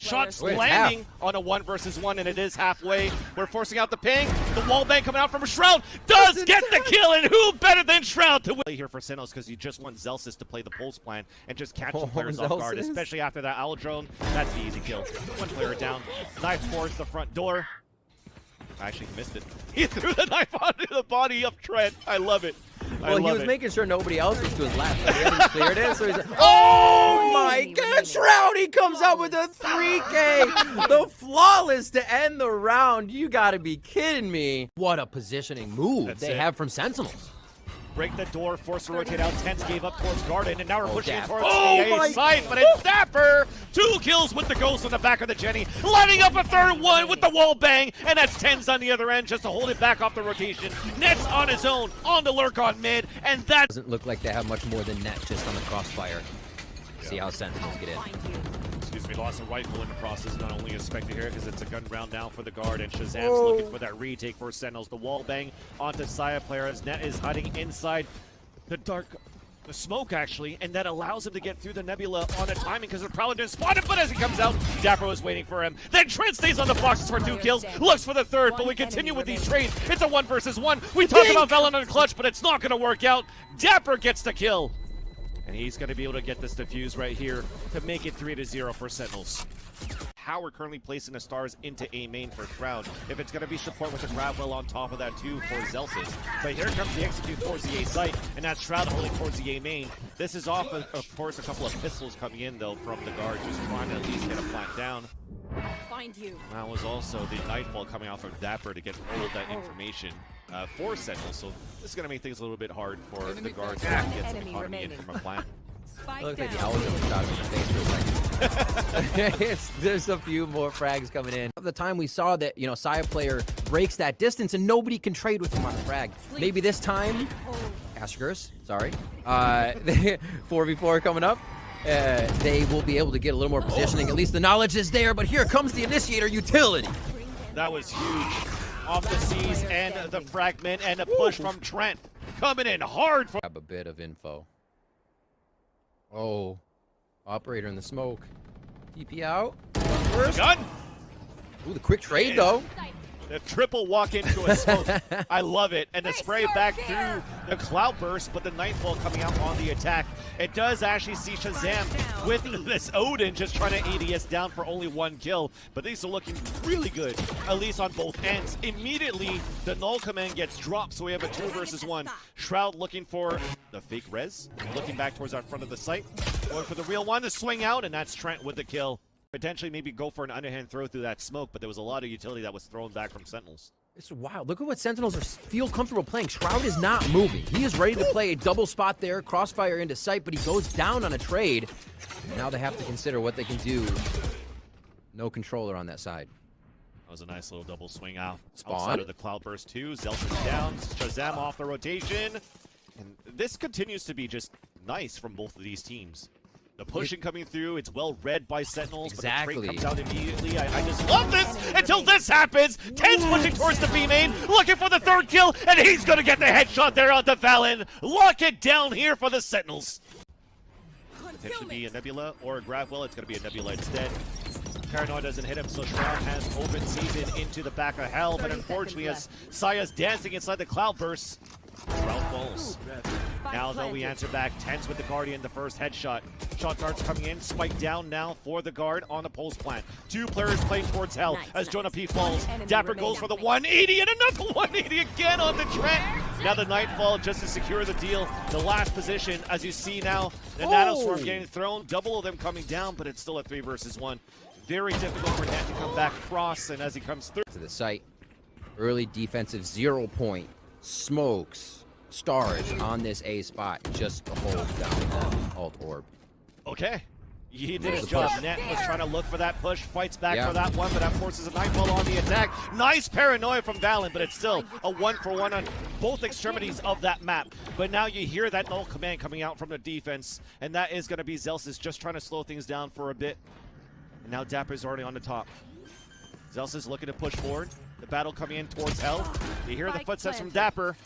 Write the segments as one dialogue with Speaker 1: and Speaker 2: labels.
Speaker 1: Shots landing on a 1 versus 1, and it is halfway. We're forcing out the ping. The wall bang coming out from Shroud does get the kill, and who better than Shroud to win here for Sentinels, because you just want Zelsis to play the pulse plan and just catch the players off guard, especially after that owl drone. That's the easy kill. One player down. Knife towards the front door. Actually missed it. He threw the knife onto the body of Trent. I love it.
Speaker 2: Well, he was making sure nobody else was to his left. So he hadn't cleared it, so he's like, oh my God, Shroud! He comes up with a 3K, the flawless to end the round. You gotta be kidding me! What a positioning move they have from Sentinels.
Speaker 1: Break the door, force to rotate out. Tense gave up towards Garden, and now we're pushing it towards the A side, but it's Dapper! 2 kills with the ghost on the back of the Jenny, lining up a third one with the wall bang, and that's Tenz on the other end just to hold it back off the rotation. Net's on his own, on the lurk on mid, and that
Speaker 2: doesn't look like they have much more than Net just on the crossfire. See how Sentinels get in.
Speaker 1: Excuse me, lost a rifle in the process, not only expected here because it's a gun round down for the guard, and Shazam's looking for that retake for Sentinels. The wall bang onto Saya player as Net is hiding inside the smoke actually, and that allows him to get through the nebula on a timing because the Prowler didn't spot him, but as he comes out, Dapper was waiting for him. Then Trent stays on the boxes for 2 kills, looks for the third, but we continue with these trades. It's a 1 versus 1. We talked about Valorant and Clutch, but it's not going to work out. Dapper gets the kill. And he's going to be able to get this defuse right here to make it 3-0 for Sentinels. How we're currently placing the stars into A main for Shroud. If it's going to be support with the Gravwell on top of that too for Zelsis. But here comes the execute towards the A site, and that's Shroud holding towards the A main. This is off, of course, a couple of pistols coming in though from the guard, just trying to at least get a plant down.
Speaker 3: Find you.
Speaker 1: That was also the Nightfall coming off of Dapper to get all of that information for Sentinels. So this is going to make things a little bit hard for the guard to get some economy in from a plant.
Speaker 2: It looks like the owl just shot him in the face for a second. There's a few more frags coming in. At the time we saw that, you know, Saya player breaks that distance and nobody can trade with him on a frag. Maybe this time, Asher's, sorry, 4v4 coming up. They will be able to get a little more positioning. At least the knowledge is there, but here comes the initiator utility.
Speaker 1: That was huge. Off the C's and the fragment and a push from Trent. Coming in hard.
Speaker 2: Grab a bit of info. Oh, operator in the smoke. TP out. First.
Speaker 1: Gun.
Speaker 2: Ooh, the quick trade though.
Speaker 1: The triple walk into a smoke. I love it. And the spray back through the cloud burst, but the Nightfall coming out on the attack. It does actually see Shazam with this Odin just trying to ADS down for only 1 kill. But these are looking really good, at least on both ends. Immediately, the null command gets dropped, so we have a 2 versus 1. Shroud looking for the fake res, looking back towards our front of the site. Going for the real one to swing out, and that's Trent with the kill. Potentially maybe go for an underhand throw through that smoke, but there was a lot of utility that was thrown back from Sentinels.
Speaker 2: It's wild. Look at what Sentinels feel comfortable playing. Shroud is not moving. He is ready to play a double spot there, crossfire into sight, but he goes down on a trade. Now they have to consider what they can do. No controller on that side.
Speaker 1: That was a nice little double swing out.
Speaker 2: Spawn.
Speaker 1: Outside of the Cloudburst 2. Zelsis down. Shazam off the rotation. And this continues to be just nice from both of these teams. The pushing coming through, it's well read by Sentinels,
Speaker 2: exactly.
Speaker 1: But the trade comes out immediately. I just love this until this happens. Tenz pushing towards the B main, looking for the 3rd kill, and he's going to get the headshot there onto Valen. Lock it down here for the Sentinels. Potentially be a Nebula or a Gravwell. It's going to be a Nebula instead. Paranoid doesn't hit him, so Shroud has open season into the back of hell, but unfortunately as Saya's dancing inside the Cloudburst, Shroud falls. Now though we answer back, Tenz with the Guardian, the first headshot. Shot darts coming in, spike down now for the guard on the pulse plant. 2 players playing towards hell as Jonah P falls. Dapper goes for the 180 and another 180 again on the Trent. Now the Nightfall just to secure the deal. The last position, as you see now, the Nanoswarm getting thrown, double of them coming down, but it's still a 3 versus 1. Very difficult for Net to come back across, and as he comes through.
Speaker 2: To the site, early defensive 0 point, smokes, stars on this A spot, just to hold down the alt orb.
Speaker 1: Okay. He did his job. Net was trying to look for that push, fights back for that one, but that forces a Nightfall on the attack. Nice paranoia from Valen, but it's still a 1-for-1 on both extremities of that map. But now you hear that null command coming out from the defense, and that is going to be Zelsis just trying to slow things down for a bit. And now Dapper's already on the top. Zelsis looking to push forward. The battle coming in towards hell. You hear the footsteps from Dapper.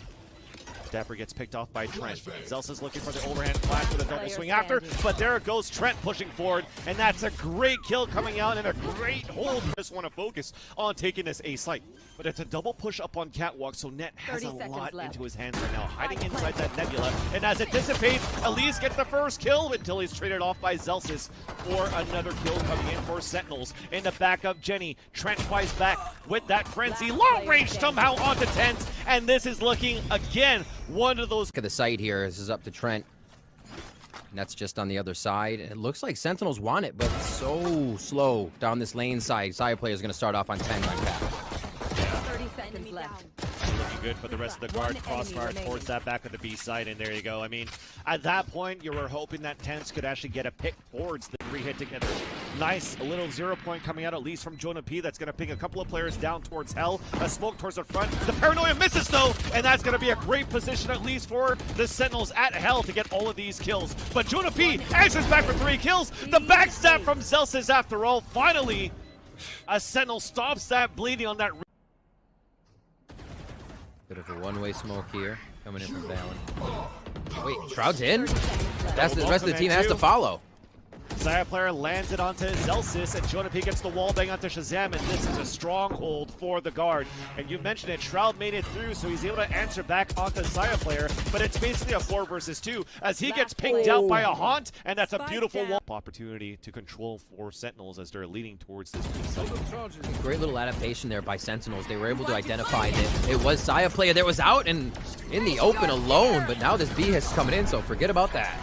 Speaker 1: Dapper gets picked off by Trent. Zels is looking for the overhand flash with a double swing after, but there goes Trent pushing forward, and that's a great kill coming out and a great hold. Just want to focus on taking this A site, but it's a double push up on Catwalk, so Net has a lot into his hands right now, hiding inside that Nebula, and as it dissipates, Elise gets the first kill until he's traded off by Zelsis for another kill coming in for Sentinels. In the back of Jenny, Trent twice back with that frenzy, long range somehow onto Tens, and this is looking again one of those.
Speaker 2: Look at the site here. This is up to Trent. And that's just on the other side. And it looks like Sentinels want it, but it's so slow down this lane side. Side player is going to start off on 10 like that.
Speaker 3: 30 seconds left.
Speaker 1: Looking good for the rest of the guard. Crossfire towards that back of the B side, and there you go. I mean, at that point, you were hoping that Tens could actually get a pick towards the 3-hit together. Nice, a little 0 point coming out, at least from Jonah P. That's going to ping a couple of players down towards Hell. A smoke towards the front. The Paranoia misses, though, and that's going to be a great position, at least for the Sentinels at Hell to get all of these kills. But Jonah P answers back for 3 kills. The backstab from Zelsis, after all. Finally, a Sentinel stops that bleeding on that.
Speaker 2: Bit of a one-way smoke here coming in from Valen. Wait, Shroud's in? That's the rest of the team has to follow.
Speaker 1: Xayah player lands it onto Zelsis, and Jonah P gets the wall bang onto Shazam, and this is a stronghold for the guard. And you mentioned it, Shroud made it through, so he's able to answer back onto Xayah player, but it's basically a 4 versus 2, as he gets pinged out by a Haunt, and that's a beautiful wall. Opportunity to control for Sentinels as they're leading towards this B site.
Speaker 2: Great little adaptation there by Sentinels. They were able to identify that it was Xayah player that was out and in the open alone, but now this B is coming in, so forget about that.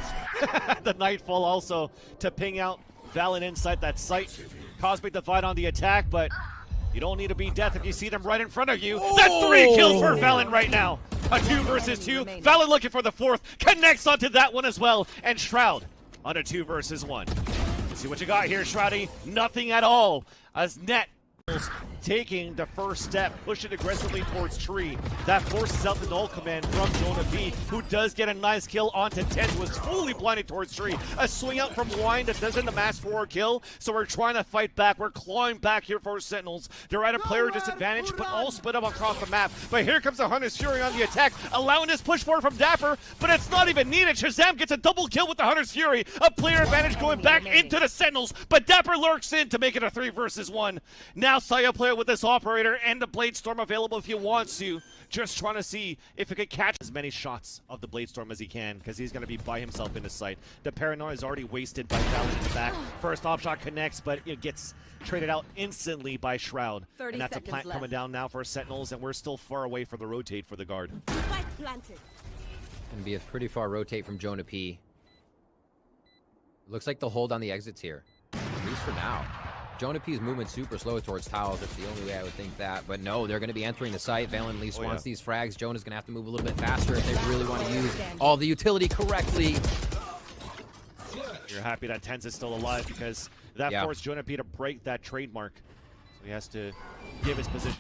Speaker 1: The Nightfall also to ping out Valen inside that site. Cosmic Divide on the attack, but you don't need to be death if you see them right in front of you. That's 3 kills for Valen right now. A 2 versus 2. Valen looking for the 4th. Connects onto that one as well. And Shroud on a 2 versus 1. Let's see what you got here, Shroudy. Nothing at all. As Net taking the first step, pushing aggressively towards Tree. That forces out the null command from Jonah B, who does get a nice kill onto 10, who is fully blinded towards Tree. A swing out from Wine that doesn't the mass forward kill, so we're trying to fight back. We're clawing back here for Sentinels. They're at a player disadvantage, but all split up across the map. But here comes the Hunter's Fury on the attack, allowing this push forward from Dapper, but it's not even needed. Shazam gets a double kill with the Hunter's Fury. A player advantage going back into the Sentinels, but Dapper lurks in to make it a 3 versus 1. Now Xayah player with this operator and the Blade Storm available if he wants to. Just trying to see if he could catch as many shots of the Blade Storm as he can, because he's going to be by himself in the site. The Paranoia is already wasted by Valen in the back. First op shot connects, but it gets traded out instantly by Shroud. And that's a plant coming down now for Sentinels, and we're still far away for the rotate for the guard.
Speaker 2: Gonna be a pretty far rotate from Jonah P. Looks like they'll hold on the exits here, at least for now. Jonah P's movement super slow towards towers. That's the only way I would think that. But no, they're going to be entering the site. Valen at least wants these frags. Jonah's going to have to move a little bit faster if they really want to use all the utility correctly.
Speaker 1: You're happy that Tens is still alive, because that forced Jonah P to break that trademark. So he has to give his position.